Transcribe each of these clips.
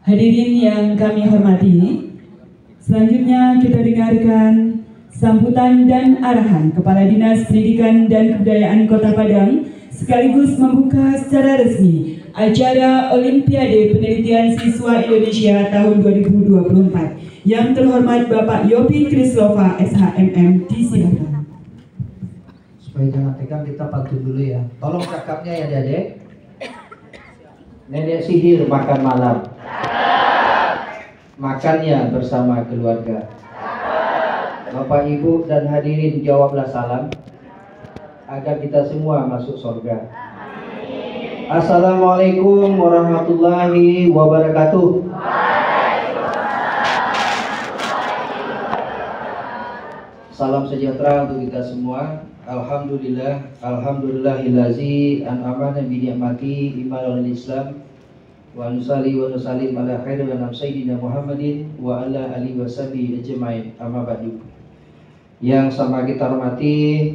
Hadirin yang kami hormati, selanjutnya kita dengarkan sambutan dan arahan Kepala Dinas Pendidikan dan Kebudayaan Kota Padang sekaligus membuka secara resmi acara Olimpiade Penelitian Siswa Indonesia tahun 2024. Yang terhormat Bapak Yopi Krislova, SHMM, disilakan. Supaya jangan tegang, kita pantun dulu ya. Tolong cakapnya ya Adik-adik. Nenek sihir makan malam. Makannya bersama keluarga. Bapak Ibu dan hadirin jawablah salam agar kita semua masuk surga. Assalamualaikum warahmatullahi wabarakatuh. Salam sejahtera untuk kita semua. Alhamdulillah, alhamdulillahillazi an'amana bi ni'mati imanul Islam. Wa nusalli wa nusallim ala khairil anam sayyidina Muhammadin wa ala alihi washabihi ajmain. Amma ba'du. Yang sama kita hormati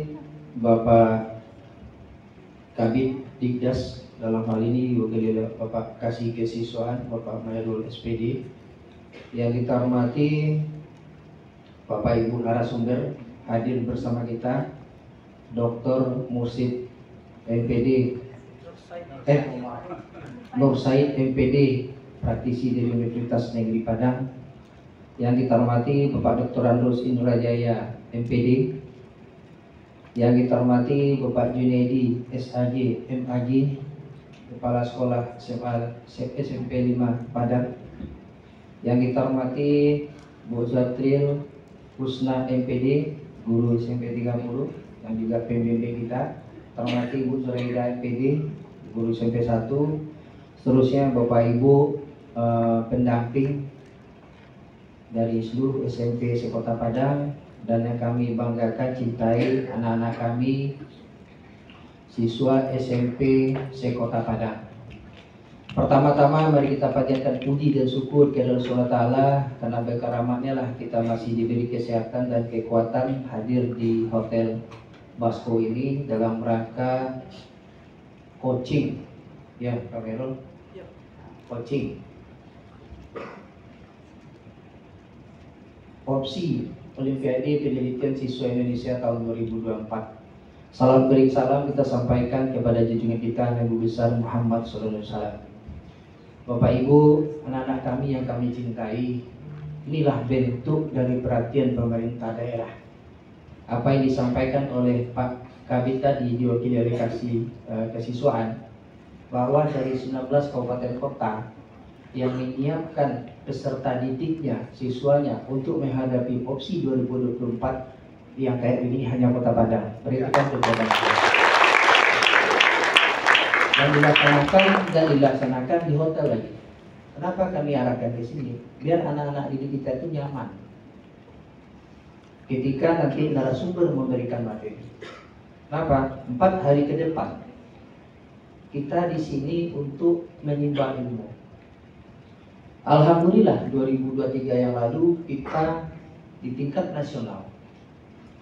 Bapak Kabid Dikdas, dalam hal ini diwakili oleh Bapak Kasih Kesiswaan Bapak Mayorul SPD. Yang kita hormati Bapak Ibu narasumber hadir bersama kita, Dr. Mursid MPD Nur Said MPD, praktisi dari Universitas Negeri Padang. Yang kita hormati Bapak Dr. Andrus Indrajaya MPD. Yang kita hormati Bapak Junaidi SAG MAG, Kepala Sekolah SMP 5 Padang. Yang kita hormati Bu Zatril Husna MPD, Guru SMP 30 yang juga PMBB kita. Hormati Bu Zuraida MPD, Guru SMP 1. Seterusnya Bapak Ibu pendamping dari seluruh SMP sekota Padang, dan yang kami banggakan, cintai anak-anak kami siswa SMP sekota Padang. Pertama-tama mari kita panjatkan puji dan syukur kepada Allah Ta'ala, karena berkat rahmatnya lah kita masih diberi kesehatan dan kekuatan hadir di Hotel Basko ini dalam rangka coaching ya Pak Merul, coaching opsi Olimpiade Penelitian Siswa Indonesia tahun 2024. Salam bering salam kita sampaikan kepada junjungan kita Nabi besar Muhammad SAW. Bapak Ibu, anak-anak kami yang kami cintai, inilah bentuk dari perhatian pemerintah daerah. Apa yang disampaikan oleh Pak Kabid tadi diwakili oleh Kesiswaan, bahwa dari 19 kabupaten kota yang menyiapkan peserta didiknya, siswanya untuk menghadapi opsi 2024 yang kayak ini hanya Kota Padang. Berikan kepada dan dilaksanakan di hotel lagi. Kenapa kami arahkan ke sini? Biar anak-anak didik kita itu nyaman ketika nanti narasumber memberikan materi. Kenapa? 4 hari ke depan kita di sini untuk menimba ilmu. Alhamdulillah 2023 yang lalu kita di tingkat nasional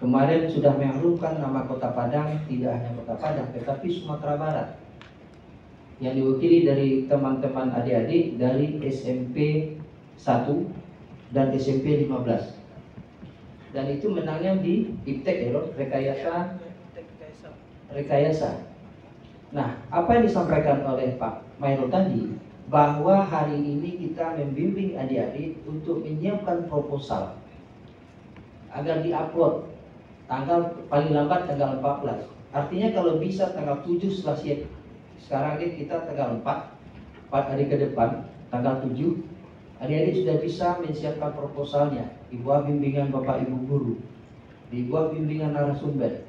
kemarin sudah mengharumkan nama Kota Padang, tidak hanya Kota Padang tetapi Sumatera Barat, yang diwakili dari teman-teman adik-adik dari SMP 1 dan SMP 15. Dan itu menangnya di IPTEK ya, rekayasa. Nah, apa yang disampaikan oleh Pak Mayorul tadi, bahwa hari ini kita membimbing adik-adik untuk menyiapkan proposal agar diupload tanggal paling lambat tanggal 14. Artinya kalau bisa tanggal 7 setelah siap. Sekarang ini kita tanggal 4 hari ke depan, tanggal 7, adik-adik sudah bisa menyiapkan proposalnya di bawah bimbingan Bapak Ibu guru, di bawah bimbingan narasumber,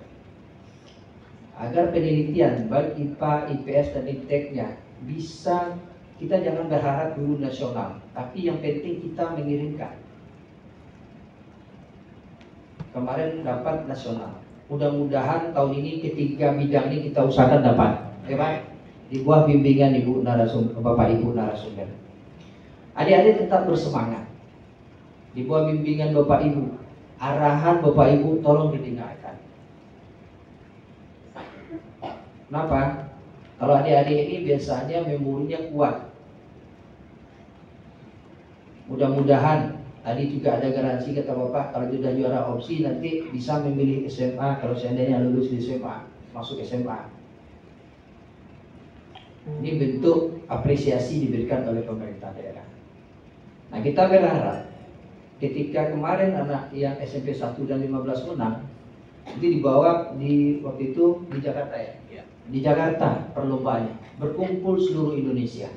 agar penelitian baik IPA, IPS dan IPTEK-nya bisa, kita jangan berharap guru nasional, tapi yang penting kita mengirimkan. Kemarin dapat nasional, mudah-mudahan tahun ini ketiga bidang ini kita usahakan dapat, ya Pak, di bawah bimbingan Ibu narasumber, Bapak Ibu narasumber. Adik-adik tetap bersemangat di bawah bimbingan Bapak Ibu, arahan Bapak Ibu tolong didengarkan. Kenapa? Kalau adik-adik ini biasanya memorinya kuat. Mudah-mudahan tadi juga ada garansi kata Bapak, kalau sudah juara opsi nanti bisa memilih SMA kalau seandainya lulus di SMA, masuk SMA. Ini bentuk apresiasi diberikan oleh pemerintah daerah. Nah, kita berharap ketika kemarin anak yang SMP 1 dan 15 menang, itu dibawa di waktu itu di Jakarta ya. Di Jakarta perlombaannya, berkumpul seluruh Indonesia.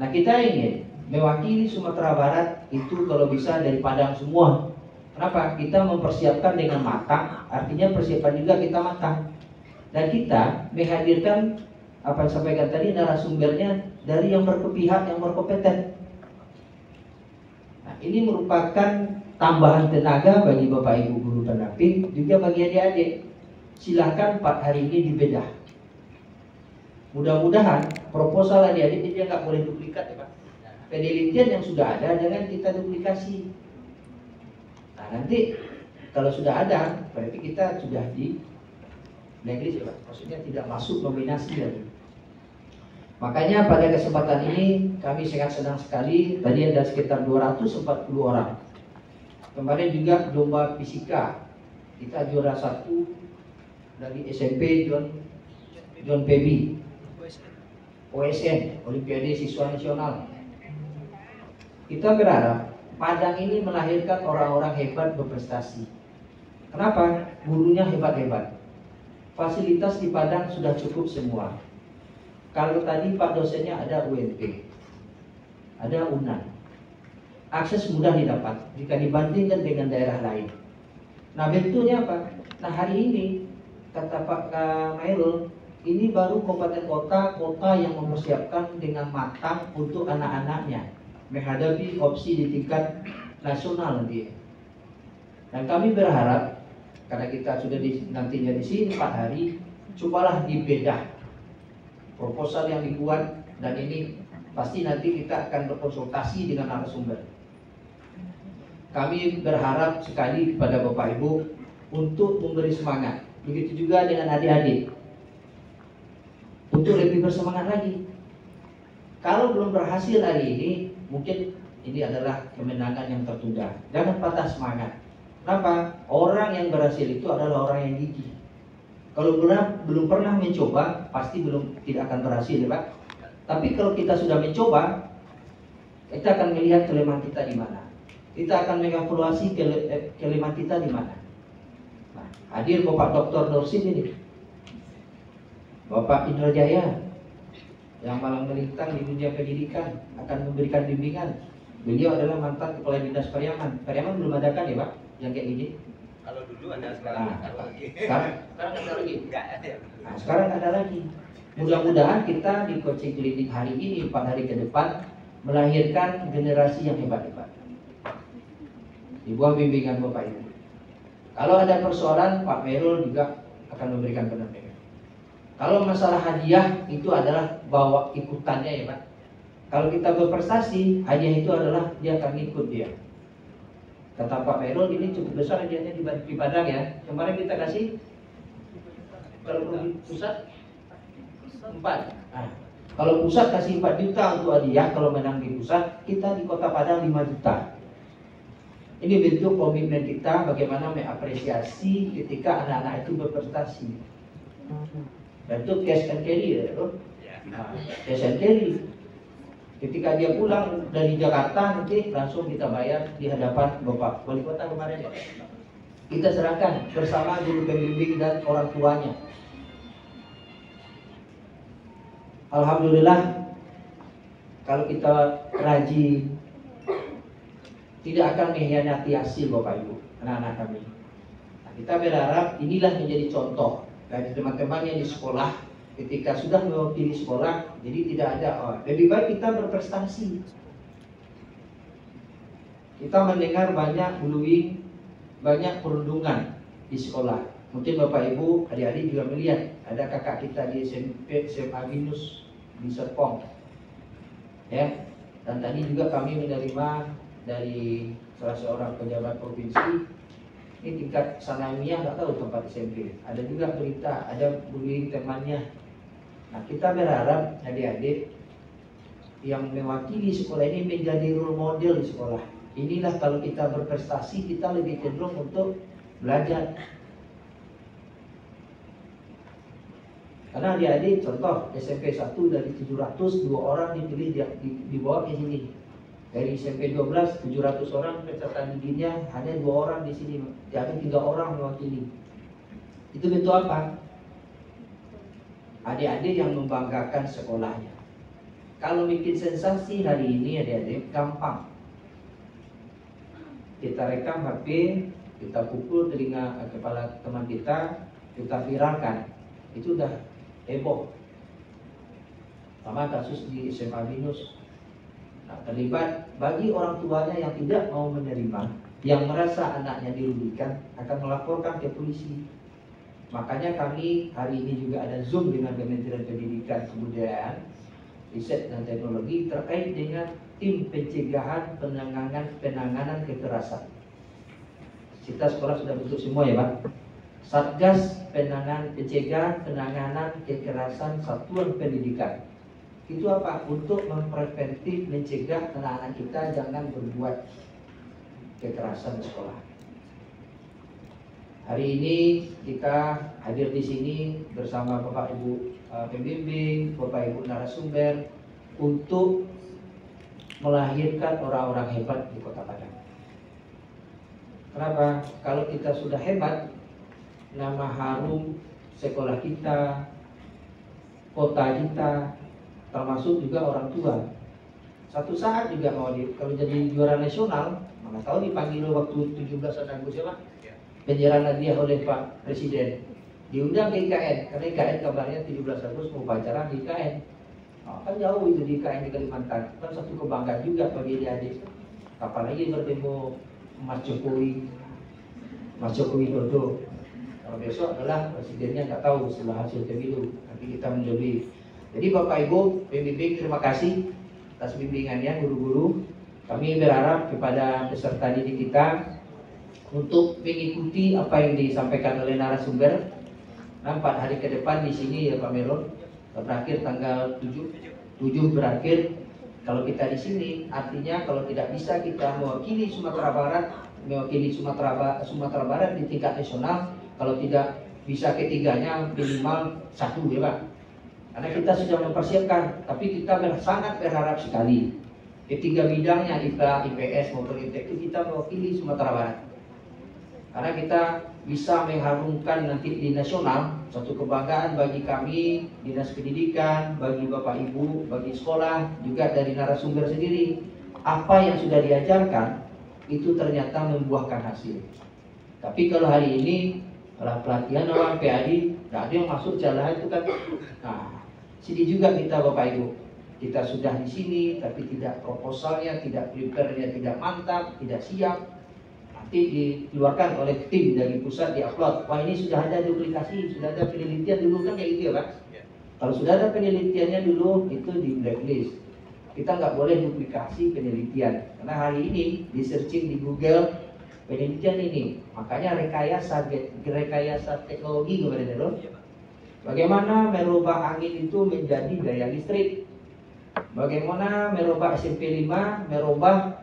Nah, kita ingin mewakili Sumatera Barat itu kalau bisa dari Padang semua. Kenapa? Kita mempersiapkan dengan matang, artinya persiapan juga kita matang. Dan kita menghadirkan apa yang sampaikan tadi narasumbernya dari yang berpihak, yang berkompeten. Nah, ini merupakan tambahan tenaga bagi Bapak Ibu guru pendamping, juga bagi adik-adik. Silahkan 4 hari ini dibedah. Mudah-mudahan proposal adik-adik dia nggak boleh duplikat ya Pak. Penelitian yang sudah ada jangan kita duplikasi. Nah, nanti kalau sudah ada berarti kita sudah di blacklist ya Pak. Maksudnya tidak masuk nominasi lagi. Makanya pada kesempatan ini kami sangat senang sekali. Tadi ada sekitar 240 orang. Kemarin juga lomba fisika. Kita juara 1 dari SMP John Pebi. OSN, Olimpiade Siswa Nasional. Kita berharap Padang ini melahirkan orang-orang hebat berprestasi. Kenapa? Gurunya hebat-hebat. Fasilitas di Padang sudah cukup semua. Kalau tadi Pak dosennya ada UNP, ada UNAN. Akses mudah didapat jika dibandingkan dengan daerah lain. Nah, bentuknya apa? Nah, hari ini kata Pak Khairul, ini baru kabupaten kota yang mempersiapkan dengan matang untuk anak-anaknya menghadapi opsi di tingkat nasional nanti. Dan kami berharap karena kita sudah nantinya di sini 4 hari, cobalah dibedah proposal yang dibuat, dan ini pasti nanti kita akan berkonsultasi dengan narasumber. Kami berharap sekali kepada Bapak Ibu untuk memberi semangat. Begitu juga dengan adik-adik untuk lebih bersemangat lagi. Kalau belum berhasil hari ini, mungkin ini adalah kemenangan yang tertunda. Jangan patah semangat. Kenapa? Orang yang berhasil itu adalah orang yang gigih. Kalau belum pernah mencoba, pasti tidak akan berhasil ya Pak. Tapi kalau kita sudah mencoba, kita akan melihat kelemahan kita di mana. Kita akan mengevaluasi kelemahan kita di mana. Nah, hadir Bapak Dr. Nursin ini, Bapak Indra Jaya, yang malang melintang di dunia pendidikan, akan memberikan bimbingan. Beliau adalah mantan Kepala Dinas Pariaman. Pariaman belum adakan ya Pak, yang kayak gini? Kalau dulu ada, sekarang Nah, ada lagi. sekarang ada lagi. Enggak ada. Nah, sekarang ada lagi. Mudah-mudahan kita di coaching klinik hari ini 4 hari ke depan melahirkan generasi yang hebat-hebat. Di bawah bimbingan Bapak Ibu. Kalau ada persoalan, Pak Merul juga akan memberikan pendampingan. Kalau masalah hadiah itu adalah bawa ikutannya ya Pak. Kalau kita berprestasi, hadiah itu adalah dia akan ikut dia. Kata Pak Merul, ini cukup besar hadiahnya di Padang ya. Kemarin kita kasih, kalau pusat 4. Nah, kalau pusat kasih 4 juta untuk hadiah, kalau menang di pusat, kita di Kota Padang 5 juta. Ini bentuk komitmen kita bagaimana mengapresiasi ketika anak-anak itu berprestasi. Bentuk cash and carry ya, nah, cash and carry. Ketika dia pulang dari Jakarta nanti langsung kita bayar di hadapan Bapak Wali Kota kemarin ya. Kita serahkan bersama guru pembimbing dan orang tuanya. Alhamdulillah, kalau kita rajin, tidak akan mengkhianati hasil Bapak Ibu, anak-anak kami. Nah, kita berharap inilah menjadi contoh bagi teman-teman yang di sekolah. Ketika sudah mewakili sekolah, jadi tidak ada lebih baik kita berprestasi. Kita mendengar banyak bullying, banyak perundungan di sekolah. Mungkin Bapak Ibu, adik-adik juga melihat ada kakak kita di SMP SMA Minus di Serpong, ya. Dan tadi juga kami menerima dari salah seorang pejabat provinsi, ini tingkat sanawiyah nggak tahu tempat SMP. Ada juga berita ada bullying temannya. Nah, kita berharap adik-adik yang mewakili sekolah ini menjadi role model di sekolah. Inilah kalau kita berprestasi, kita lebih cenderung untuk belajar. Karena adik-adik, contoh SMP 1 dari 700, 2 orang dipilih dibawa ke sini. Dari SMP 12, 700 orang peserta didiknya, hanya 2 orang di sini. Jadi 3 orang mewakili. Itu bentuk apa? Adik-adik yang membanggakan sekolahnya. Kalau bikin sensasi hari ini adik-adik, gampang. Kita rekam HP, kita pukul telinga kepala teman kita viralkan. Itu udah heboh. Sama kasus di SMA Binus. Nah, terlibat bagi orang tuanya yang tidak mau menerima, yang merasa anaknya dirugikan, akan melaporkan ke polisi. Makanya kami hari ini juga ada Zoom dengan Kementerian Pendidikan, Kebudayaan, Riset dan Teknologi terkait dengan tim pencegahan penanganan kekerasan. Kita sekolah sudah bentuk semua ya Pak. Satgas pencegahan penanganan kekerasan Satuan Pendidikan. Itu apa? Untuk mempreventif mencegah anak-anak kita jangan berbuat kekerasan di sekolah. Hari ini kita hadir di sini bersama Bapak Ibu pembimbing, Bapak Ibu narasumber untuk melahirkan orang-orang hebat di Kota Padang. Kenapa? Kalau kita sudah hebat, nama harum sekolah kita, kota kita, termasuk juga orang tua. Satu saat juga mau kalau jadi juara nasional, mana tahu dipanggil waktu 17 Agustus ya Pak, penyerahan hadiah oleh Pak Presiden. Diundang ke IKN, karena IKN kabarnya 17 Agustus mau pacaran di IKN. Oh, kan jauh itu di IKN di Kalimantan, kan satu kebanggaan juga bagi adik. Apalagi bertemu Mas Jokowi Dodo. Kalau besok adalah presidennya nggak tahu setelah hasil pemilu, nanti kita menjadi. Jadi Bapak Ibu pembimbing, terima kasih atas bimbingannya guru-guru. Kami berharap kepada peserta didik kita untuk mengikuti apa yang disampaikan oleh narasumber. 4 hari ke depan di sini ya Pak Melon, berakhir tanggal 7 berakhir. Kalau kita di sini, artinya kalau tidak bisa kita mewakili Sumatera Barat di tingkat nasional, kalau tidak bisa ketiganya minimal 1 ya Pak. Karena kita sudah mempersiapkan, tapi kita sangat berharap sekali ketiga bidangnya IPA, IPS maupun IPTEK itu kita mewakili Sumatera Barat. Karena kita bisa mengharumkan nanti di nasional, suatu kebanggaan bagi kami, Dinas Pendidikan, bagi Bapak Ibu, bagi sekolah, juga dari narasumber sendiri. Apa yang sudah diajarkan, itu ternyata membuahkan hasil. Tapi kalau hari ini, kalau pelatihan orang PAD, nggak ada yang masuk jalan itu kan. Nah, sedih juga kita Bapak Ibu. Kita sudah di sini, tapi tidak proposalnya, tidak prepare-nya, tidak mantap, tidak siap. Dikeluarkan oleh tim dari pusat, diupload. Wah, ini sudah ada duplikasi, sudah ada penelitian dulu kan kayak gitu ya Pak. Kalau sudah ada penelitiannya dulu, itu di blacklist. Kita nggak boleh duplikasi penelitian. Karena hari ini di searching di Google penelitian ini, makanya rekayasa teknologi kepada Dero. Bagaimana merubah angin itu menjadi daya listrik? Bagaimana merubah SMP 5, merubah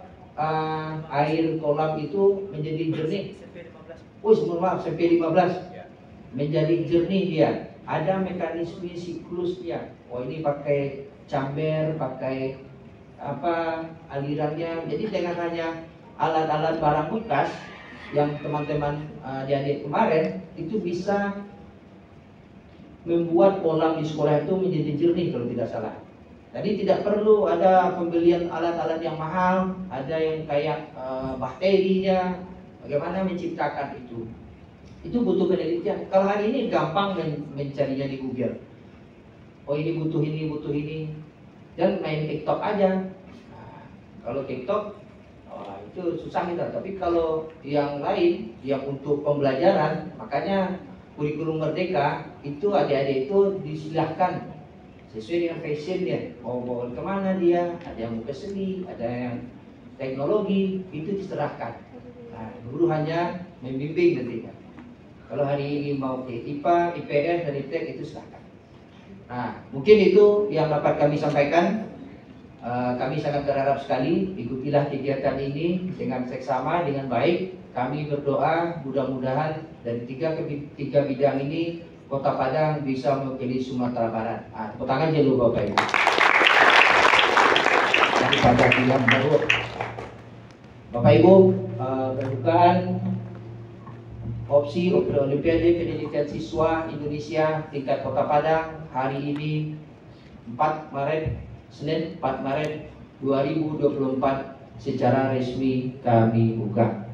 air kolam itu menjadi jernih. SMP 15 menjadi jernih dia. Ada mekanisme siklusnya. Oh, ini pakai chamber, pakai apa alirannya. Jadi dengan hanya alat-alat barang bekas yang teman-teman diadik kemarin itu bisa membuat kolam di sekolah itu menjadi jernih kalau tidak salah. Jadi tidak perlu ada pembelian alat-alat yang mahal, ada yang kayak bakterinya, bagaimana menciptakan itu. Itu butuh penelitian. Kalau hari ini gampang mencarinya di Google. Oh, ini butuh ini, dan main TikTok aja. Nah, kalau TikTok, itu susah kita. Tapi kalau yang lain, yang untuk pembelajaran, makanya kurikulum merdeka itu adik-adik itu disilahkan sesuai dengan passionnya, mau bawa kemana dia, ada yang mau ke seni, ada yang teknologi, itu diserahkan. Nah, guru hanya membimbing nantinya. Kalau hari ini mau ke IPA, IPS, dan IPTEK itu silahkan. Nah, mungkin itu yang dapat kami sampaikan. Kami sangat berharap sekali ikutilah kegiatan ini dengan seksama, dengan baik. Kami berdoa mudah-mudahan dari tiga bidang ini Kota Padang bisa mewakili Sumatera Barat. Tepuk tangan dulu Bapak Ibu. Jadi pada bidang baru. Bapak Ibu, pembukaan opsi Olimpiade Pendidikan Siswa Indonesia tingkat Kota Padang hari ini 4 Maret, Senin 4 Maret 2024 secara resmi kami buka.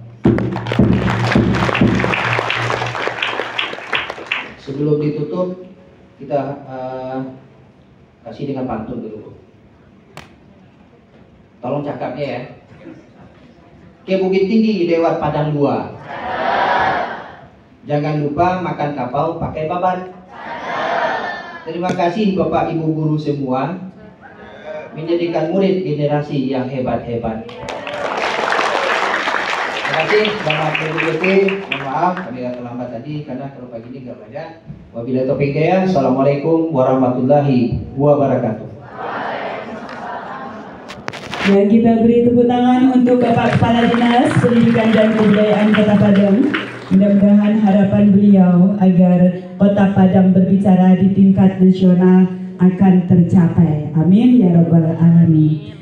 Sebelum ditutup, kita kasih dengan pantun dulu. Tolong cakapnya ya. Ke Bukit Tinggi lewat Padang 2. Jangan lupa makan kapau pakai babat. Terima kasih Bapak Ibu guru semua menjadikan murid generasi yang hebat-hebat. Terima kasih. Selamat mengikuti. Mohon maaf kami agak terlambat tadi karena kalau pagi ini nggak banyak. Wabillahi taufiq hidayah. Assalamualaikum warahmatullahi wabarakatuh. Dan kita beri tepuk tangan untuk Bapak Kepala Dinas Pendidikan dan Kebudayaan Kota Padang. Mudah-mudahan harapan beliau agar Kota Padang berbicara di tingkat nasional akan tercapai. Amin ya rabbal alamin.